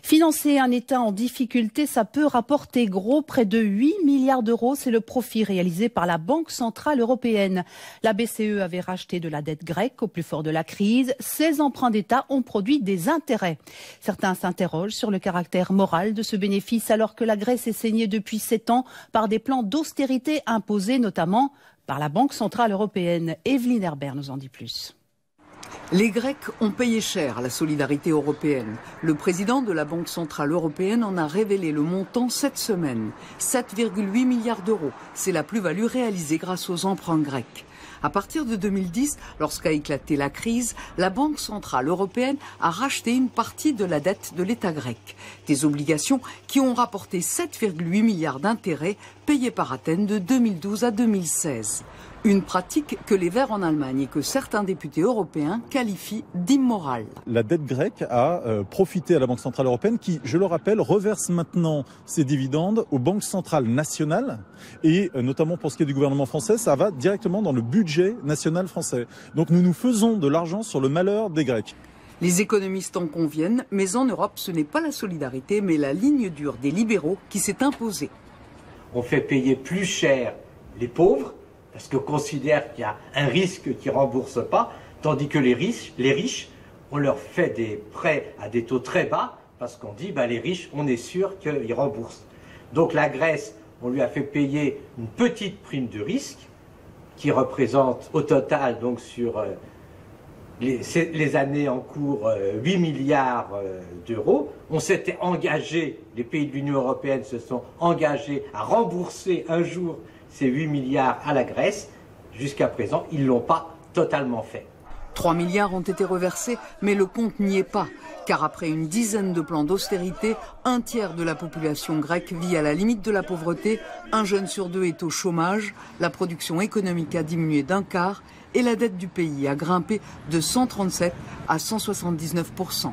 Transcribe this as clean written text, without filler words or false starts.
Financer un État en difficulté, ça peut rapporter gros, près de 8 milliards d'euros. C'est le profit réalisé par la Banque centrale européenne. La BCE avait racheté de la dette grecque au plus fort de la crise. Ces emprunts d'État ont produit des intérêts. Certains s'interrogent sur le caractère moral de ce bénéfice alors que la Grèce est saignée depuis 7 ans par des plans d'austérité imposés notamment par la Banque centrale européenne. Evelyne Herbert nous en dit plus. Les Grecs ont payé cher la solidarité européenne. Le président de la Banque centrale européenne en a révélé le montant cette semaine. 7,8 milliards d'euros. C'est la plus-value réalisée grâce aux emprunts grecs. À partir de 2010, lorsqu'a éclaté la crise, la Banque centrale européenne a racheté une partie de la dette de l'État grec. Des obligations qui ont rapporté 7,8 milliards d'intérêts payés par Athènes de 2012 à 2016. Une pratique que les Verts en Allemagne et que certains députés européens qualifient d'immorale. La dette grecque a profité à la Banque centrale européenne qui, je le rappelle, reverse maintenant ses dividendes aux banques centrales nationales et notamment pour ce qui est du gouvernement français, ça va directement dans le budget national français. Donc nous nous faisons de l'argent sur le malheur des Grecs. Les économistes en conviennent, mais en Europe, ce n'est pas la solidarité, mais la ligne dure des libéraux qui s'est imposée. On fait payer plus cher les pauvres, parce qu'on considère qu'il y a un risque qu'ils ne remboursent pas, tandis que les riches, on leur fait des prêts à des taux très bas, parce qu'on dit, les riches, on est sûr qu'ils remboursent. Donc la Grèce, on lui a fait payer une petite prime de risque, qui représente au total, donc sur les années en cours, 8 milliards d'euros. On s'était engagé, les pays de l'Union européenne se sont engagés à rembourser un jour ces 8 milliards à la Grèce. Jusqu'à présent, ils ne l'ont pas totalement fait. 3 milliards ont été reversés, mais le compte n'y est pas. Car après une dizaine de plans d'austérité, un tiers de la population grecque vit à la limite de la pauvreté, un jeune sur deux est au chômage, la production économique a diminué d'un quart et la dette du pays a grimpé de 137 à 179%.